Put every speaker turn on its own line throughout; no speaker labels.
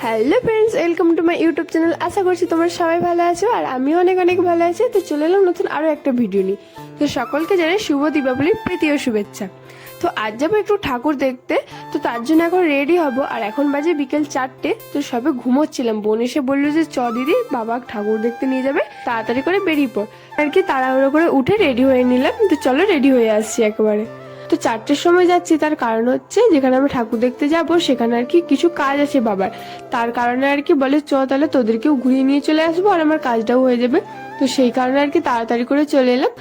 Hello friends, welcome to my YouTube channel. আশা করছি তোমরা সবাই ভালো আছো আর আমিও অনেক অনেক ভালো আছি। তো চলে এলাম নতুন আরও একটা ভিডিও নিয়ে। তো সকলকে জানাই শুভ দীপাবলির প্রীতি ও শুভেচ্ছা। তো আজ যাবো একটু ঠাকুর দেখতে, তো তার জন্য এখন রেডি হব। আর এখন বাজে বিকেল 4টে। তো সবে ঘুমোচ্ছিলাম, বোন এসে বললো যে চ দিদি, বাবা ঠাকুর দেখতে নিয়ে যাবে, তাড়াতাড়ি করে বেরিয়ে পড়। আর কি তাড়াহুড়ো করে উঠে রেডি হয়ে নিলাম। তো চলো রেডি হয়ে আসছি একেবারে। তো 4টের সময় যাচ্ছি, তার কারণ হচ্ছে যেখানে আমরা ঠাকুর দেখতে যাব সেখানে আর কি কিছু কাজ আছে বাবার। তার কারণে আর কি বলে চ তাহলে তোদেরকেও ঘুরিয়ে নিয়ে চলে আসবো আর আমার কাজটাও হয়ে যাবে। তো সেই কারণে আর কি তাড়াতাড়ি করে চলে এলাম।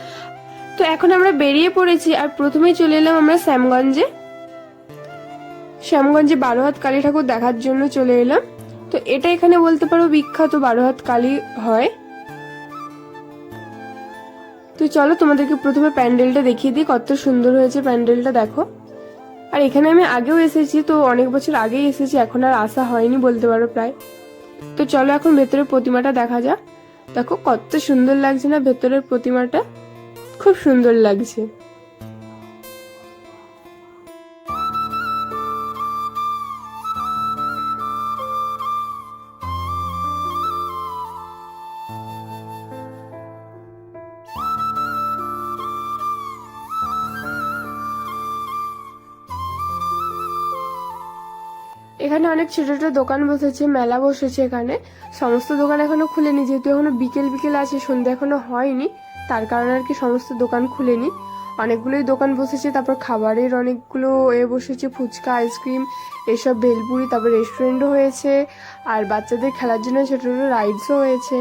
তো এখন আমরা বেরিয়ে পড়েছি আর প্রথমেই চলে এলাম আমরা শ্যামগঞ্জে 12 হাত কালী ঠাকুর দেখার জন্য চলে এলাম। তো এটা এখানে বলতে পারো বিখ্যাত 12 হাত কালী হয়। তো চলো তোমাদেরকে প্রথমে প্যান্ডেলটা দেখিয়ে দিই, কত সুন্দর হয়েছে প্যান্ডেলটা, দেখো। আর এখানে আমি আগেও এসেছি, তো অনেক বছর আগেই এসেছি, এখন আর আসা হয়নি বলতে পারো প্রায়। তো চলো এখন ভেতরের প্রতিমাটা দেখা যাক। দেখো কত সুন্দর লাগছে না ভেতরের প্রতিমাটা, খুব সুন্দর লাগছে। এখানে অনেক ছোট ছোট দোকান বসেছে, মেলা বসেছে এখানে। সমস্ত দোকান এখনো খুলেনি, যেহেতু এখনো বিকেল বিকেল আছে, সন্ধ্যা এখনো হয়নি, তার কারণে আর কি সমস্ত দোকান খুলেনি। অনেকগুলোই দোকান বসেছে, তারপর খাবারের অনেকগুলো বসেছে, ফুচকা, আইসক্রিম, এসব ভেলপুরি, তারপর রেস্টুরেন্টও হয়েছে। আর বাচ্চাদের খেলার জন্য ছোট ছোট রাইডসও হয়েছে।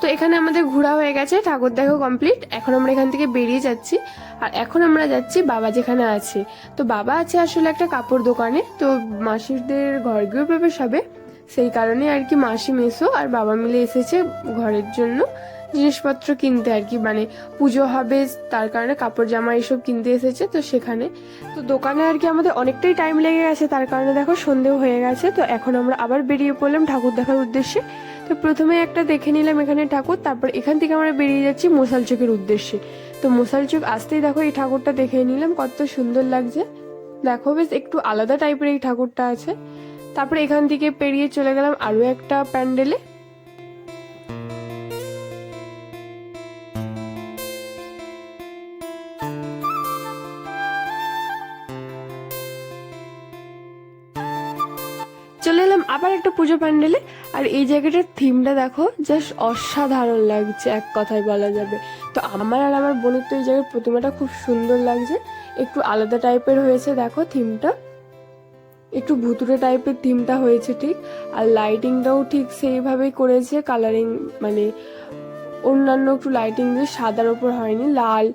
তো এখানে আমাদের ঘোরা হয়ে গেছে, ঠাকুর দেখা কমপ্লিট। এখন আমরা এখান থেকে বেরিয়ে যাচ্ছি। আর এখন আমরা যাচ্ছি বাবা যেখানে আছে। তো বাবা আছে আসলে একটা কাপড় দোকানে, তো মাসিদের ঘর গৃহ প্রবেশ হবে, সেই কারণে আর কি মাসি মেসো আর বাবা মিলে এসেছে ঘরের জন্য জিনিসপত্র কিনতে আর কি, মানে পুজো হবে তার কারণে কাপড় জামা এসব কিনতে এসেছে। তো সেখানে তো দোকানে আর কি আমাদের অনেকটাই টাইম লেগে গেছে, তার কারণে দেখো সন্ধেও হয়ে গেছে। তো এখন আমরা আবার বেরিয়ে পড়লাম ঠাকুর দেখার উদ্দেশ্যে। তো প্রথমে একটা দেখে নিলাম এখানে ঠাকুর, তারপর এখান থেকে আমরা বেরিয়ে যাচ্ছি মশাল চোখের উদ্দেশ্যে। তো মশাল চোখ আসতেই দেখো এই ঠাকুরটা দেখে নিলাম, কত সুন্দর লাগছে। দেখো বেশ একটু আলাদা টাইপের এই ঠাকুরটা আছে। তারপরে এখান থেকে পেরিয়ে চলে গেলাম আরো একটা প্যান্ডেলে। চলে এলাম আবার একটা পুজো প্যান্ডেলে। আর এই জায়গাটার থিমটা দেখো, জাস্ট অসাধারণ লাগছে, এক কথায় বলা যাবে। তো আমার আর আমার বোনের তো এই জায়গার প্রতিমাটা খুব সুন্দর লাগছে, একটু আলাদা টাইপের হয়েছে। দেখো থিমটা একটু ভুতুড়ে টাইপের থিমটা হয়েছে ঠিক। আর লাইটিংটাও ঠিক সেইভাবেই করেছে, কালারিং মানে অন্যান্য একটু লাইটিং দিয়ে সাদার ওপর হয়নি, লাল,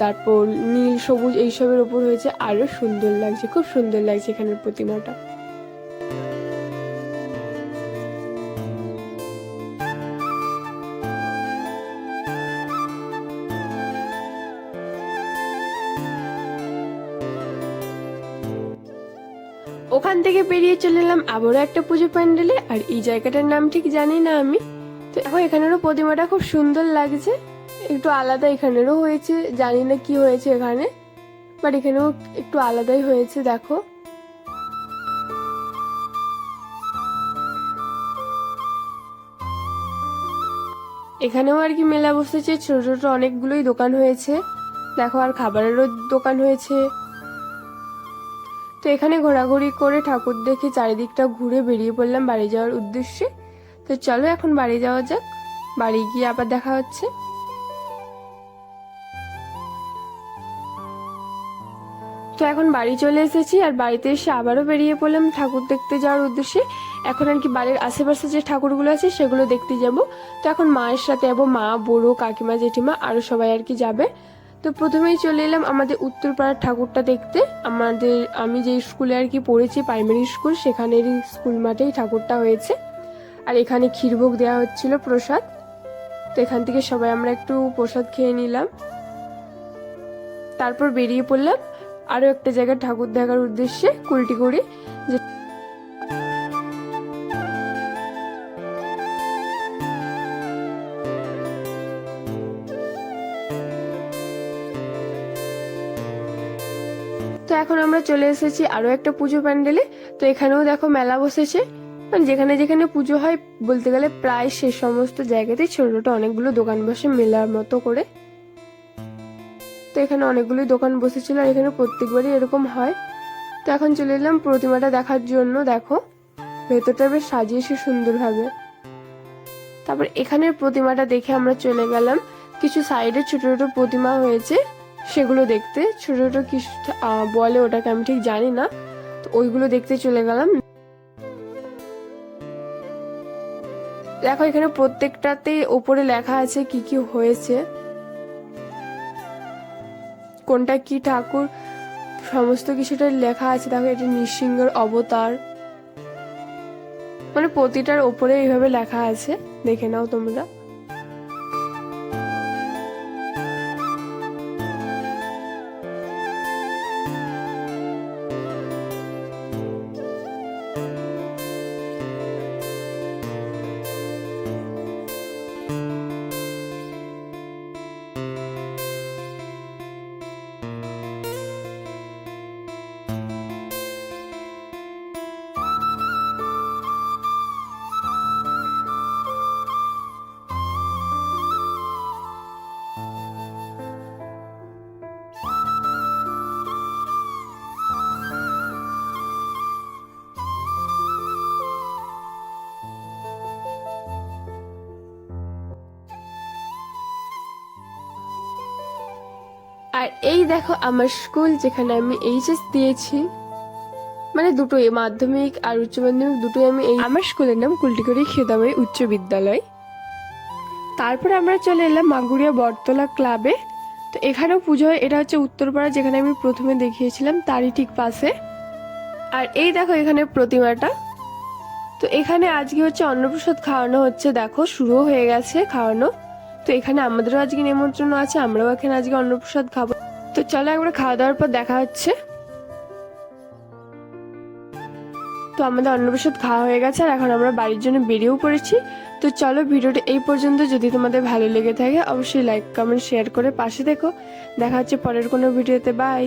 তারপর নীল, সবুজ এইসবের ওপর হয়েছে, আরো সুন্দর লাগছে, খুব সুন্দর লাগছে এখানের প্রতিমাটা। ওখান থেকে বেরিয়ে চলে এলাম আবারও একটা পুজো প্যান্ডেলে। আর এই জায়গাটার নাম ঠিক জানি না আমি। তো এখন এখানেরও প্রতিমাটা খুব সুন্দর লাগছে, একটু আলাদা এখানেরও হয়েছে, জানি না কি হয়েছে এখানে, বাট এখানেও একটু আলাদাই হয়েছে। দেখো এখানেও আর কি মেলা বসেছে, ছোট ছোট অনেকগুলোই দোকান হয়েছে। দেখো আর খাবারেরও দোকান হয়েছে। তো এখানে ঘোরাঘুরি করে ঠাকুর দেখে চারিদিকটা ঘুরে বেরিয়ে পড়লাম বাড়ি যাওয়ার উদ্দেশ্যে। তো চলো এখন বাড়ি যাওয়া যাক, বাড়ি গিয়ে আবার দেখা হচ্ছে। তো এখন বাড়ি চলে এসেছি, আর বাড়িতে এসে আবারও বেরিয়ে পড়লাম ঠাকুর দেখতে যাওয়ার উদ্দেশ্যে। এখন আর কি বাড়ির আশেপাশে যে ঠাকুরগুলো আছে সেগুলো দেখতে যাব। তো এখন মায়ের সাথে যাবো, মা, বুড়ো, কাকিমা, জেঠিমা আরো সবাই আর কি যাবে। তো প্রথমেই চলে এলাম আমাদের উত্তরপাড়ার ঠাকুরটা দেখতে। আমি যে স্কুলে আর কি পড়েছি, প্রাইমারি স্কুল, সেখানেরই স্কুল মাঠেই ঠাকুরটা হয়েছে। আর এখানে ক্ষীরভোগ দেওয়া হচ্ছিল, প্রসাদ। তো এখান থেকে সবাই আমরা একটু প্রসাদ খেয়ে নিলাম, তারপর বেরিয়ে পড়লাম আরো একটা জায়গায় ঠাকুর দেখার উদ্দেশ্যে কুলটি করে। তো এখন আমরা চলে এসেছি আরো একটা পুজো প্যান্ডেলে। তো এখানেও দেখো মেলা বসেছে, মানে যেখানে যেখানে পুজো হয় বলতে গেলে প্রায় সে সমস্ত জায়গাতেই ছোট ছোট অনেকগুলো দোকান বসে মেলার মতো করে। তো এখানে অনেকগুলো দোকান বসেছিল আর এখানে প্রত্যেকবারই এরকম হয়। তো এখন চলে এলাম প্রতিমাটা দেখার জন্য। দেখো ভেতরটা বেশ সাজিয়েছে সুন্দরভাবে। তারপর এখানের প্রতিমাটা দেখে আমরা চলে গেলাম কিছু সাইডে ছোট ছোট প্রতিমা হয়েছে সেগুলো দেখতে। ছোট ছোট কিছু বলে ওটাকে, আমি ঠিক জানি না। তো ওইগুলো দেখতে চলে গেলাম। দেখো এখানে প্রত্যেকটাতে ওপরে লেখা আছে কি কি হয়েছে, কোনটা কি ঠাকুর, সমস্ত কিছুটা লেখা আছে। দেখো এটা নৃসিংহের অবতার, মানে প্রতিটার ওপরে এইভাবে লেখা আছে, দেখে নাও তোমরা। আর এই দেখো আমার স্কুল, যেখানে আমি এইচএস দিয়েছি, মানে দুটোই, মাধ্যমিক আর উচ্চ মাধ্যমিক দুটোই আমি এই। আমার স্কুলের নাম কুলটিকড়ি খিদাবাই উচ্চ বিদ্যালয়। তারপরে আমরা চলে এলাম মাগুরিয়া বটতলা ক্লাবে। তো এখানেও পুজো হয়। এটা হচ্ছে উত্তরপাড়া, যেখানে আমি প্রথমে দেখিয়েছিলাম তারই ঠিক পাশে। আর এই দেখো এখানে প্রতিমাটা। তো এখানে আজকে হচ্ছে অন্নপ্রসাদ খাওয়ানো হচ্ছে, দেখো শুরুও হয়ে গেছে খাওয়ানো। তো এখানে আমাদেরও আজকে নিমন্ত্রণ আছে, আমরাও এখানে আজকে অন্নপ্রসাদ খাবো। তো চলো একবার খাওয়া দাওয়ার পর দেখা হচ্ছে। তো আমাদের অন্নপ্রসাদ খাওয়া হয়ে গেছে আর এখন আমরা বাড়ির জন্য বেরিয়েও পড়েছি। তো চলো ভিডিওটা এই পর্যন্ত। যদি তোমাদের ভালো লেগে থাকে অবশ্যই লাইক কমেন্ট শেয়ার করে পাশে দেখো। দেখা হচ্ছে পরের কোনো ভিডিওতে। বাই।